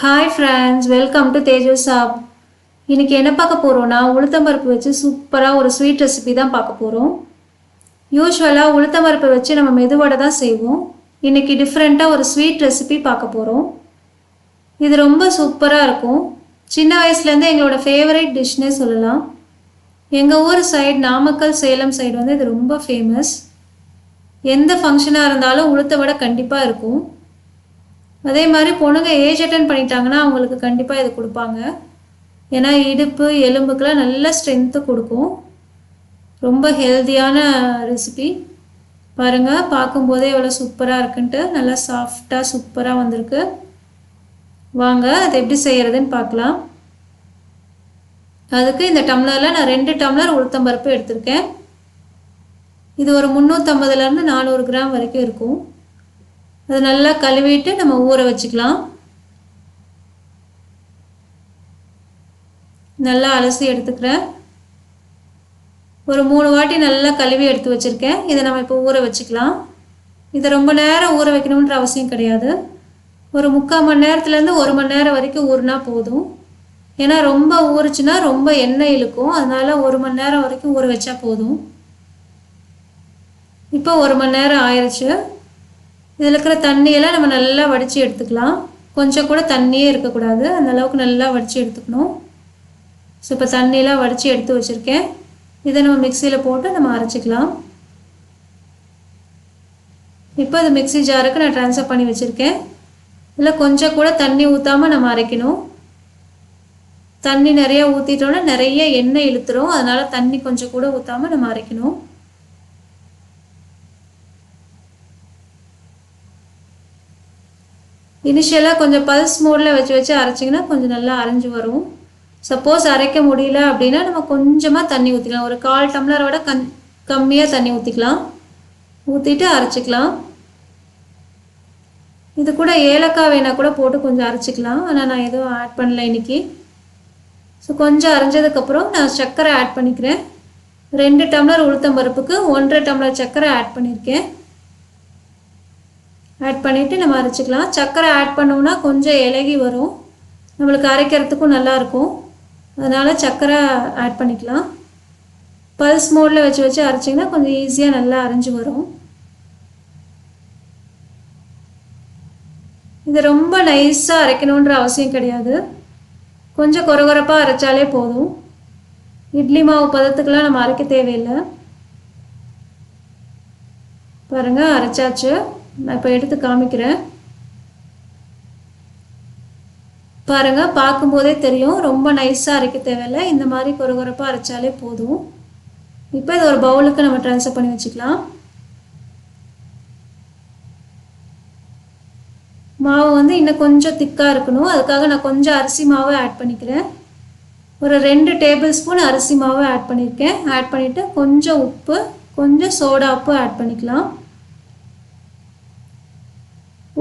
Hi friends, welcome to Tbsp. இன்னைக்கு என்ன பார்க்க போறோம்னா உளுத்தம்பருப்பு வச்சு சூப்பரா ஒரு ஸ்வீட் ரெசிபி தான் பார்க்க போறோம். யூசுவலா உளுத்தம்பருப்பு வச்சு நம்ம மெது வடை தான் செய்வோம். இன்னைக்கு டிஃபரண்டா ஒரு ஸ்வீட் ரெசிபி பார்க்க போறோம். இது ரொம்ப சூப்பரா இருக்கும். சின்ன வயசுல இருந்தே எங்களோட ஃபேவரட் டிஷ்னே சொல்லலாம். எங்க ஊர் சைடு நாமக்கல் சேலம் சைடு வந்து இது ரொம்ப ஃபேமஸ். எந்த ஃபங்க்ஷனா இருந்தாலும் உளுத்த வடை கண்டிப்பா இருக்கும். அதே மாதிரி பொண்ணுங்க ஏஜ் அட்டன் பண்ணிட்டாங்கன்னா அவங்களுக்கு கண்டிப்பாக இது கொடுப்பாங்க. ஏன்னா இடுப்பு எலும்புக்கெலாம் நல்ல ஸ்ட்ரென்த்து கொடுக்கும். ரொம்ப ஹெல்த்தியான ரெசிபி. பாருங்கள், பார்க்கும்போதே எவ்வளோ சூப்பராக இருக்குன்ட்டு. நல்லா சாஃப்டாக சூப்பராக வந்திருக்கு. வாங்க அது எப்படி செய்கிறதுன்னு பார்க்கலாம். அதுக்கு இந்த டம்ளரில் நான் 2 டம்ளர் உளுத்தம்பருப்பு எடுத்திருக்கேன். இது ஒரு 350லேருந்து 400 கிராம் வரைக்கும் இருக்கும். அது நல்லா கழுவிட்டு நம்ம ஊற வச்சுக்கலாம். நல்லா அலசி எடுத்துக்கிறேன். ஒரு 3 வாட்டி நல்லா கழுவி எடுத்து வச்சுருக்கேன். இதை நம்ம இப்போ ஊற வச்சுக்கலாம். இதை ரொம்ப நேரம் ஊற வைக்கணுன்ற அவசியம் கிடையாது. ஒரு 3/4 மணி நேரத்துலேருந்து 1 மணி நேரம் வரைக்கும் ஊறினா போதும். ஏன்னா ரொம்ப ஊறிச்சுன்னா ரொம்ப எண்ணெய் இழுக்கும். அதனால் 1 மணி நேரம் வரைக்கும் ஊற வச்சா போதும். இப்போ 1 மணி நேரம் ஆயிடுச்சு. இதில் இருக்கிற தண்ணியெல்லாம் நம்ம நல்லா வடித்து எடுத்துக்கலாம். கொஞ்சம் கூட தண்ணியே இருக்கக்கூடாது. அந்த அளவுக்கு நல்லா வடித்து எடுத்துக்கணும். ஸோ இப்போ தண்ணியெலாம் வடித்து எடுத்து வச்சுருக்கேன். இதை நம்ம மிக்சியில் போட்டு நம்ம அரைச்சிக்கலாம். இப்போ அது மிக்சி ஜாருக்கு நான் ட்ரான்ஸ்ஃபர் பண்ணி வச்சுருக்கேன். இதில் கொஞ்சம் கூட தண்ணி ஊற்றாமல் நம்ம அரைக்கணும். தண்ணி நிறையா ஊற்றிட்டோன்னா நிறைய எண்ணெய் இழுத்துரும். அதனால் தண்ணி கொஞ்சம் கூட ஊற்றாமல் நம்ம அரைக்கணும். இனிஷியலாக கொஞ்சம் பல்ஸ் மோடில் வச்சு அரைச்சிங்கன்னா கொஞ்சம் நல்லா அரைஞ்சி வரும். சப்போஸ் அரைக்க முடியல அப்படின்னா நம்ம கொஞ்சமாக தண்ணி ஊற்றிக்கலாம். ஒரு 1/4 டம்ளரோட கம்மியாக தண்ணி ஊற்றிக்கலாம். ஊற்றிட்டு அரைச்சிக்கலாம். இது கூட ஏலக்காய் வேணால் கூட போட்டு கொஞ்சம் அரைச்சிக்கலாம். ஆனால் நான் எதுவும் ஆட் பண்ணல இன்றைக்கி. ஸோ கொஞ்சம் அரைஞ்சதுக்கப்புறம் நான் சர்க்கரை ஆட் பண்ணிக்கிறேன். 2 டம்ளர் உளுத்தம்பருப்புக்கு 1.5 டம்ளர் சர்க்கரை ஆட் பண்ணியிருக்கேன். ஆட் பண்ணிவிட்டு நம்ம அரைச்சிக்கலாம். சர்க்கரை ஆட் பண்ணோம்னா கொஞ்சம் இலகி வரும். நம்மளுக்கு அரைக்கிறதுக்கும் நல்லாயிருக்கும். அதனால் சர்க்கரை ஆட் பண்ணிக்கலாம். பல்ஸ் மோடில் வச்சு அரைச்சிங்கன்னா கொஞ்சம் ஈஸியாக நல்லா அரைஞ்சி வரும். இது ரொம்ப நைஸாக அரைக்கணுன்ற அவசியம் கிடையாது. கொஞ்சம் கொரகொரப்பாக அரைச்சாலே போதும். இட்லி மாவு பதத்துக்கெலாம் நம்ம அரைக்க தேவையில்லை. பாருங்கள், அரைச்சாச்சு. நான் இப்போ எடுத்து காமிக்கிறேன். பாருங்கள், பார்க்கும்போதே தெரியும். ரொம்ப நைஸாக அரைக்க தேவையில்லை. இந்த மாதிரி கொரகொரப்பாக அரைச்சாலே போதும். இப்போ இது ஒரு பவுலுக்கு நம்ம ட்ரான்ஸ்ஃபர் பண்ணி வச்சுக்கலாம். மாவு வந்து இன்னும் கொஞ்சம் திக்காக இருக்கணும். அதுக்காக நான் கொஞ்சம் அரிசி மாவு ஆட் பண்ணிக்கிறேன். ஒரு 2 டேபிள் ஸ்பூன் அரிசி மாவு ஆட் பண்ணியிருக்கேன். ஆட் பண்ணிவிட்டு கொஞ்சம் உப்பு, கொஞ்சம் சோடா உப்பு ஆட் பண்ணிக்கலாம்.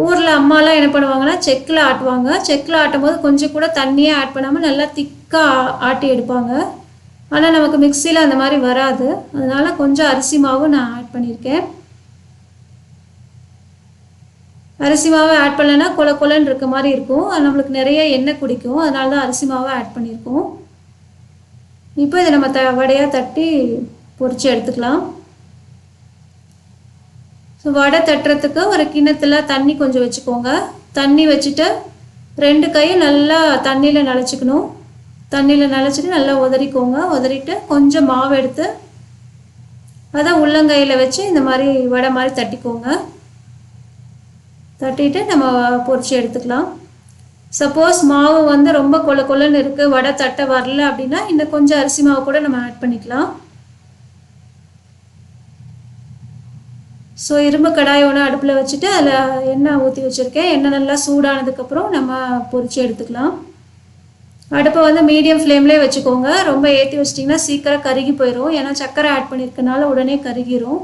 ஊரில் அம்மாலாம் என்ன பண்ணுவாங்கன்னா செக்கில் ஆட்டுவாங்க. செக்கில் ஆட்டும் போது கொஞ்சம் கூட தண்ணியே ஆட் பண்ணாமல் நல்லா திக்காக ஆட்டி எடுப்பாங்க. ஆனால் நமக்கு மிக்சியில் அந்த மாதிரி வராது. அதனால் கொஞ்சம் அரிசி மாவு நான் ஆட் பண்ணியிருக்கேன். அரிசி மாவு ஆட் பண்ணலைன்னா கொல கொலன்னு இருக்க மாதிரி இருக்கும். அது நம்மளுக்கு நிறைய எண்ணெய் குடிக்கும். அதனால தான் அரிசி மாவை ஆட் பண்ணியிருக்கோம். இப்போ இதை நம்ம வடையாக தட்டி பொரித்து எடுத்துக்கலாம். ஸோ வடை தட்டுறதுக்கு ஒரு கிண்ணத்தில் தண்ணி கொஞ்சம் வச்சுக்கோங்க. தண்ணி வச்சுட்டு 2 கையும் நல்லா தண்ணியில் நனைச்சிக்கணும். தண்ணியில் நனைச்சிட்டு நல்லா உதறிக்கோங்க. உதறிட்டு கொஞ்சம் மாவு எடுத்து அதை உள்ளங்கையில் வச்சு இந்த மாதிரி வடை மாதிரி தட்டிக்கோங்க. தட்டிட்டு நம்ம பொரிச்சு எடுத்துக்கலாம். சப்போஸ் மாவு வந்து ரொம்ப கொல கொலன்னு இருக்குது, வடை தட்ட வரல அப்படின்னா இன்னும் கொஞ்சம் அரிசி மாவு கூட நம்ம ஆட் பண்ணிக்கலாம். ஸோ இரும்பு கடாய் ஒன்று அடுப்பில் வச்சுட்டு அதில் எண்ணெய் ஊற்றி வச்சுருக்கேன். எண்ணெய் நல்லா சூடானதுக்கப்புறம் நம்ம பொரித்து எடுத்துக்கலாம். அடுப்பை வந்து மீடியம் ஃப்ளேம்லேயே வச்சுக்கோங்க. ரொம்ப ஏற்றி வச்சிட்டிங்கன்னா சீக்கிரம் கருகி போயிடும். ஏன்னா சர்க்கரை ஆட் பண்ணியிருக்கனால உடனே கருகிரும்.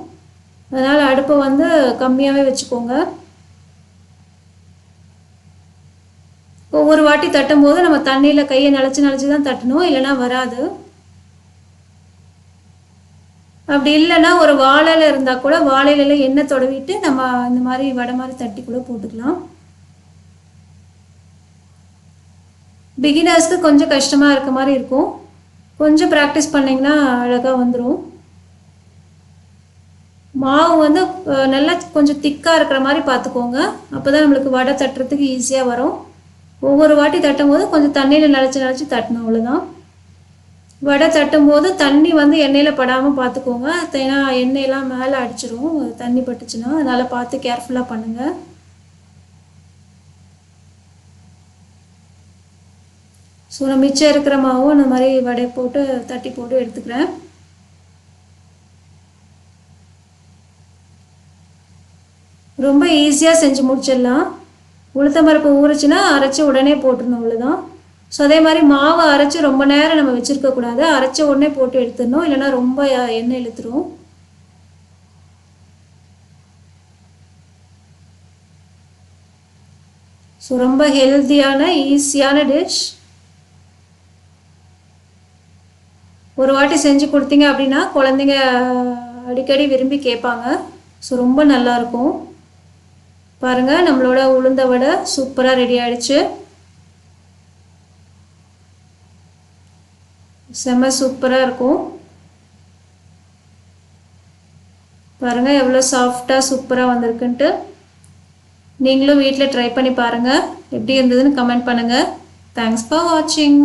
அதனால் அடுப்பை வந்து கம்மியாகவே வச்சுக்கோங்க. ஒவ்வொரு வாட்டி தட்டும் போது நம்ம தண்ணியில் கையை நனைச்சி தான் தட்டணும், இல்லைன்னா வராது. அப்படி இல்லைன்னா ஒரு வாழையில் இருந்தால் கூட வாழையில எண்ணெய் தடவிட்டு நம்ம இந்த மாதிரி வடை மாதிரி தட்டி கூட போட்டுக்கலாம். பிகினர்ஸ்க்கு கொஞ்சம் கஷ்டமாக இருக்க மாதிரி இருக்கும். கொஞ்சம் ப்ராக்டிஸ் பண்ணிங்கன்னா அழகாக வந்துடும். மாவு வந்து நல்லா கொஞ்சம் திக்காக இருக்கிற மாதிரி பார்த்துக்கோங்க. அப்போ தான் நம்மளுக்கு வடை தட்டுறதுக்கு ஈஸியாக வரும். ஒவ்வொரு வாட்டி தட்டும் போது கொஞ்சம் தண்ணியில் நினச்சி தட்டணும், அவ்வளோதான். வடை தட்டும்போது தண்ணி வந்து எண்ணெயில் படாமல் பார்த்துக்கோங்க. ஏன்னா எண்ணெயெல்லாம் மேலே அடிச்சிடும் தண்ணி பட்டுச்சுன்னா. அதனால் பார்த்து கேர்ஃபுல்லாக பண்ணுங்கள். ஸோ நான் மிச்சம் இருக்கிற மாவும் அந்த மாதிரி வடை போட்டு தட்டி போட்டு எடுத்துக்கிறேன். ரொம்ப ஈஸியாக செஞ்சு முடிச்சிடலாம். உளுத்தம்பருப்பு ஊறிச்சுன்னா அரைச்சி உடனே போட்டுடணும், அவ்வளோதான். ஸோ அதே மாதிரி மாவை அரைச்சி ரொம்ப நேரம் நம்ம வச்சுருக்கக்கூடாது. அரைச்சி உடனே போட்டு எடுத்துடணும், இல்லைன்னா ரொம்ப எண்ணெய் இழுத்துரும். ஸோ ரொம்ப ஹெல்த்தியான ஈஸியான டிஷ். ஒரு வாட்டி செஞ்சு கொடுத்தீங்க அப்படின்னா குழந்தைங்க அடிக்கடி விரும்பி கேட்பாங்க. ஸோ ரொம்ப நல்லாயிருக்கும். பாருங்கள், நம்மளோட உளுந்த வடை சூப்பராக ரெடி ஆகிடுச்சு. செம்ம சூப்பராக இருக்கும். பாருங்கள் எவ்வளோ சாஃப்டாக சூப்பராக வந்திருக்குன்ட்டு. நீங்களும் வீட்டில் ட்ரை பண்ணி பாருங்கள். எப்படி இருந்ததுன்னு கமெண்ட் பண்ணுங்கள். தேங்க்ஸ் ஃபார் வாட்சிங்.